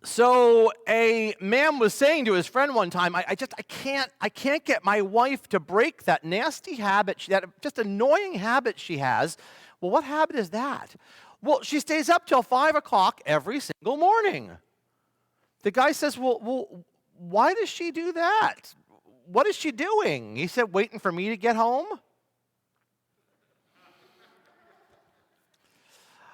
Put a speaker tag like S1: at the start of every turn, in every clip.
S1: So a man was saying to his friend one time, I can't get my wife to break that nasty habit, that just annoying habit she has. Well, what habit is that? Well, she stays up till 5 o'clock every single morning. The guy says, well, why does she do that? What is she doing? He said, waiting for me to get home.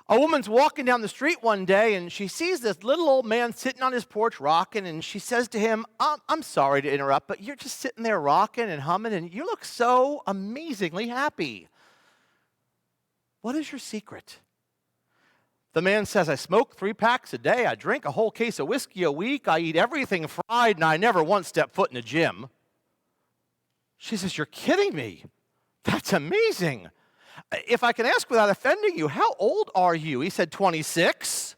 S1: A woman's walking down the street one day, and she sees this little old man sitting on his porch rocking, and she says to him, I'm sorry to interrupt, but you're just sitting there rocking and humming, and you look so amazingly happy. What is your secret? The man says, I smoke 3 packs a day, I drink a whole case of whiskey a week, I eat everything fried, and I never once step foot in a gym. She says, you're kidding me. That's amazing. If I can ask without offending you, how old are you? He said, 26.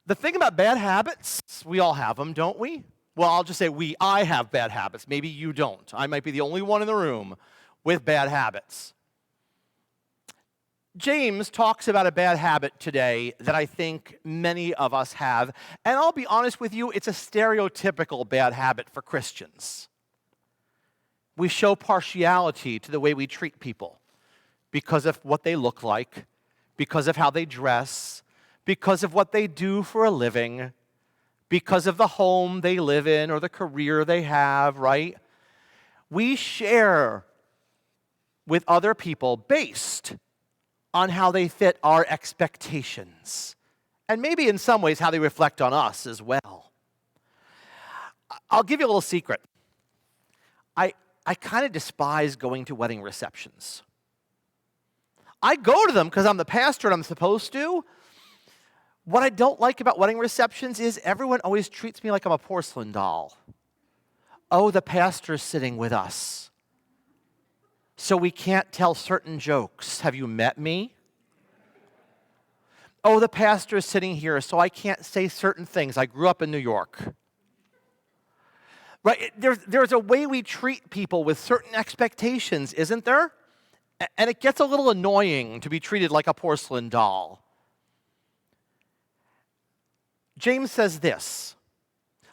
S1: The thing about bad habits, we all have them, don't we? Well, I'll just say I have bad habits. Maybe you don't. I might be the only one in the room with bad habits. James talks about a bad habit today that I think many of us have. And I'll be honest with you, it's a stereotypical bad habit for Christians. We show partiality to the way we treat people because of what they look like, because of how they dress, because of what they do for a living, because of the home they live in or the career they have, right? We share with other people based on how they fit our expectations, and maybe in some ways how they reflect on us as well. I'll give you a little secret. I kind of despise going to wedding receptions. I go to them because I'm the pastor and I'm supposed to. What I don't like about wedding receptions is everyone always treats me like I'm a porcelain doll. Oh, the pastor's sitting with us, so we can't tell certain jokes. Have you met me? Oh, the pastor is sitting here, so I can't say certain things. I grew up in New York. Right? There's a way we treat people with certain expectations, isn't there? And it gets a little annoying to be treated like a porcelain doll. James says this,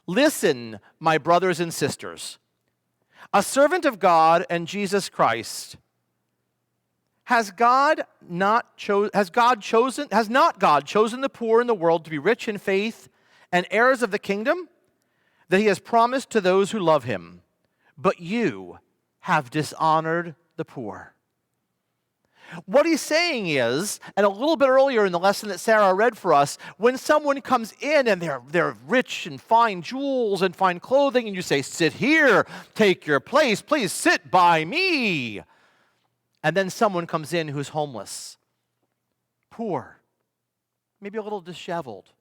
S1: listen, my brothers and sisters, a servant of God and Jesus Christ, has not God chosen the poor in the world to be rich in faith and heirs of the kingdom that he has promised to those who love him? But you have dishonored the poor. What he's saying is, and a little bit earlier in the lesson that Sarah read for us, when someone comes in and they're rich and fine jewels and fine clothing, and you say, sit here, take your place, please sit by me. And then someone comes in who's homeless, poor, maybe a little disheveled,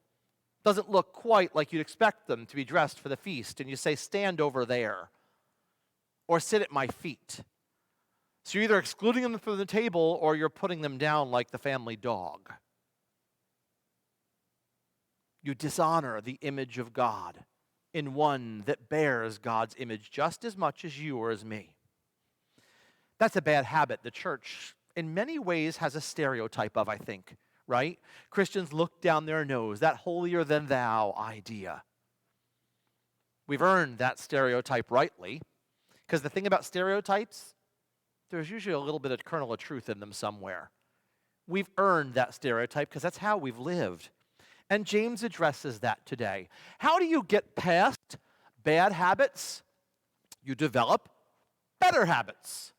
S1: doesn't look quite like you'd expect them to be dressed for the feast, and you say, stand over there, or sit at my feet. So you're either excluding them from the table or you're putting them down like the family dog. You dishonor the image of God in one that bears God's image just as much as you or as me. That's a bad habit the church in many ways has a stereotype of, I think, right? Christians look down their nose, that holier than thou idea. We've earned that stereotype rightly, because the thing about stereotypes, there's usually a little bit of kernel of truth in them somewhere. We've earned that stereotype because that's how we've lived. And James addresses that today. How do you get past bad habits? You develop better habits.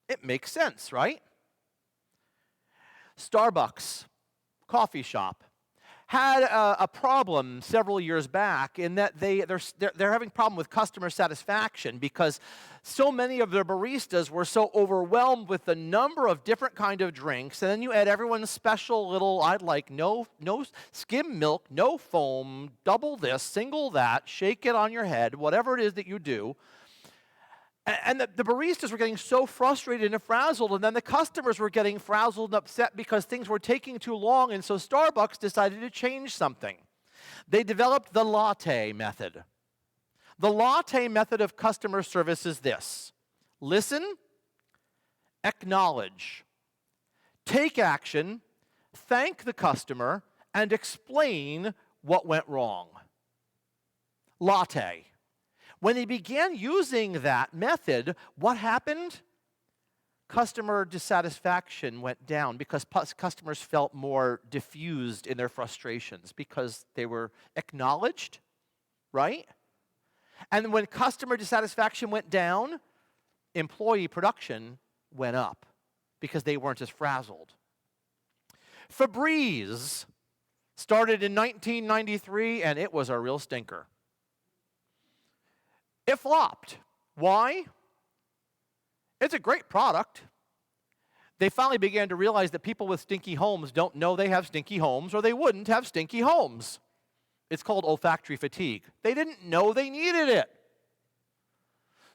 S1: It makes sense, right? Starbucks, coffee shop, had a problem several years back in that they're having a problem with customer satisfaction because so many of their baristas were so overwhelmed with the number of different kind of drinks, and then you add everyone's special little, I'd like no skim milk, no foam, double this, single that, shake it on your head, whatever it is that you do. And the baristas were getting so frustrated and frazzled, and then the customers were getting frazzled and upset because things were taking too long, and so Starbucks decided to change something. They developed the latte method. The latte method of customer service is this: listen, acknowledge, take action, thank the customer, and explain what went wrong. Latte. When they began using that method, what happened? Customer dissatisfaction went down because customers felt more diffused in their frustrations because they were acknowledged, right? And when customer dissatisfaction went down, employee production went up because they weren't as frazzled. Febreze started in 1993, and it was a real stinker. It flopped. Why? It's a great product. They finally began to realize that people with stinky homes don't know they have stinky homes, or they wouldn't have stinky homes. It's called olfactory fatigue. They didn't know they needed it.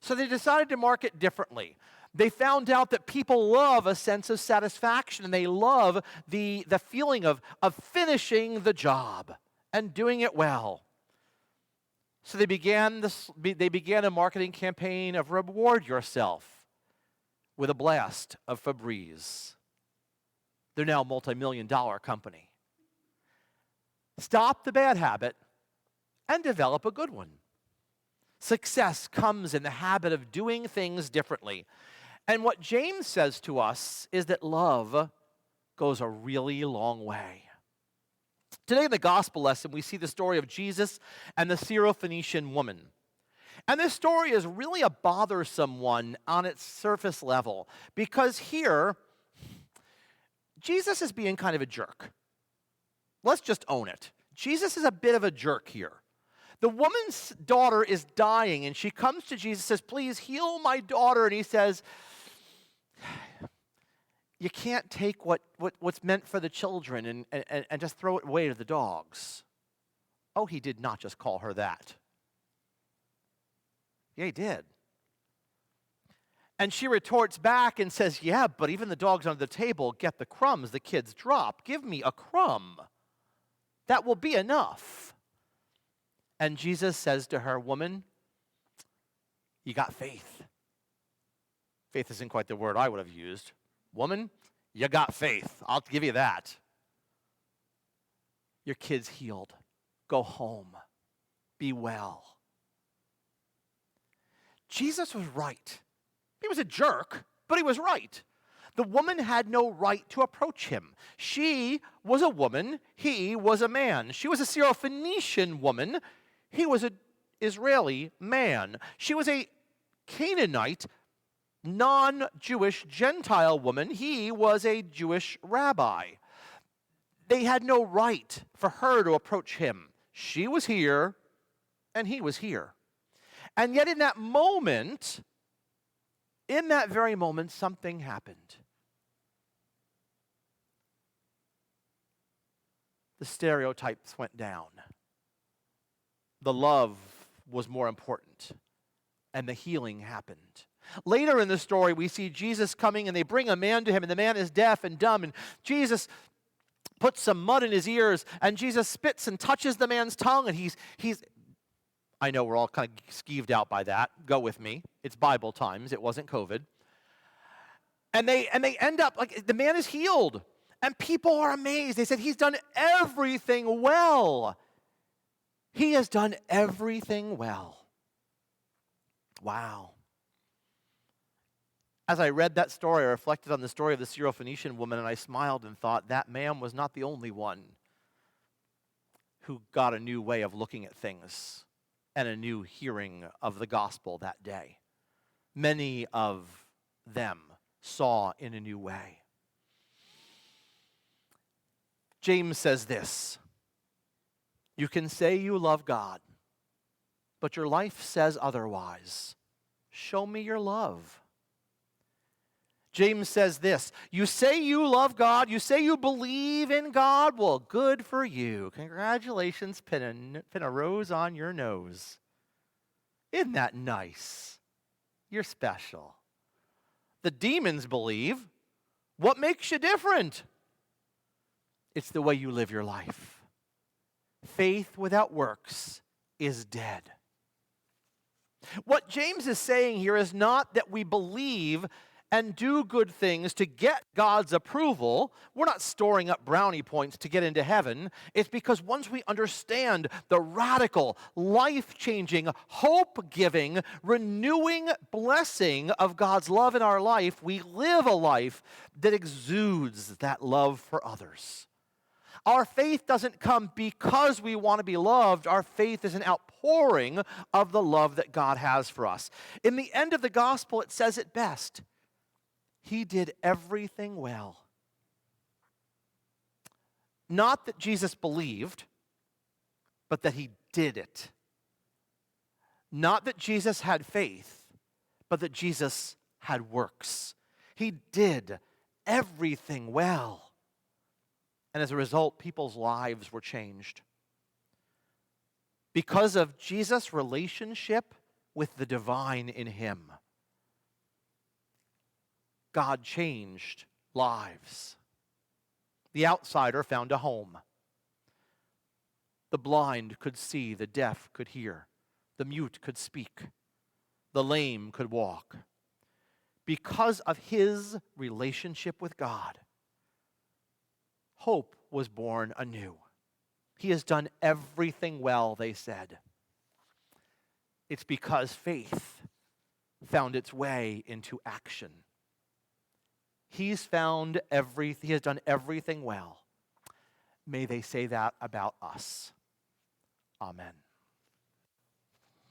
S1: So they decided to market differently. They found out that people love a sense of satisfaction, and they love the feeling of finishing the job and doing it well. So they began a marketing campaign of reward yourself with a blast of Febreze. They're now a multi-million-dollar company. Stop the bad habit and develop a good one. Success comes in the habit of doing things differently. And what James says to us is that love goes a really long way. Today in the gospel lesson, we see the story of Jesus and the Syrophoenician woman. And this story is really a bothersome one on its surface level, because here, Jesus is being kind of a jerk. Let's just own it. Jesus is a bit of a jerk here. The woman's daughter is dying, and she comes to Jesus and says, "Please heal my daughter." And he says, "You can't take what's meant for the children and just throw it away to the dogs." Oh, he did not just call her that. Yeah, he did. And she retorts back and says, "Yeah, but even the dogs under the table get the crumbs the kids drop. Give me a crumb. That will be enough." And Jesus says to her, "Woman, you got faith." Faith isn't quite the word I would have used. Woman, you got faith. I'll give you that. Your kid's healed. Go home. Be well. Jesus was right. He was a jerk, but he was right. The woman had no right to approach him. She was a woman. He was a man. She was a Syrophoenician woman. He was an Israeli man. She was a Canaanite, non-Jewish Gentile woman. He was a Jewish rabbi. They had no right for her to approach him. She was here, and he was here. And yet in that very moment, something happened. The stereotypes went down. The love was more important, and the healing happened. Later in the story, we see Jesus coming, and they bring a man to him, and the man is deaf and dumb, and Jesus puts some mud in his ears, and Jesus spits and touches the man's tongue, and he's I know we're all kind of skeeved out by that. Go with me. It's Bible times. It wasn't COVID. And they end up, like, the man is healed. And people are amazed. They said, "He's done everything well. He has done everything well." Wow. As I read that story, I reflected on the story of the Syrophoenician woman, and I smiled and thought, that man was not the only one who got a new way of looking at things and a new hearing of the gospel that day. Many of them saw in a new way. James says this: "You can say you love God, but your life says otherwise. Show me your love." James says this: "You say you love God, you say you believe in God, well, good for you. Congratulations, pin a rose on your nose. Isn't that nice? You're special. The demons believe. What makes you different? It's the way you live your life. Faith without works is dead." What James is saying here is not that we believe and do good things to get God's approval, we're not storing up brownie points to get into heaven. It's because once we understand the radical, life-changing, hope-giving, renewing blessing of God's love in our life, we live a life that exudes that love for others. Our faith doesn't come because we want to be loved. Our faith is an outpouring of the love that God has for us. In the end of the gospel, it says it best. He did everything well. Not that Jesus believed, but that he did it. Not that Jesus had faith, but that Jesus had works. He did everything well. And as a result, people's lives were changed. Because of Jesus' relationship with the divine in him, God changed lives. The outsider found a home. The blind could see, the deaf could hear, the mute could speak, the lame could walk. Because of his relationship with God, hope was born anew. He has done everything well, they said. It's because faith found its way into action. He has done everything well. May they say that about us. Amen.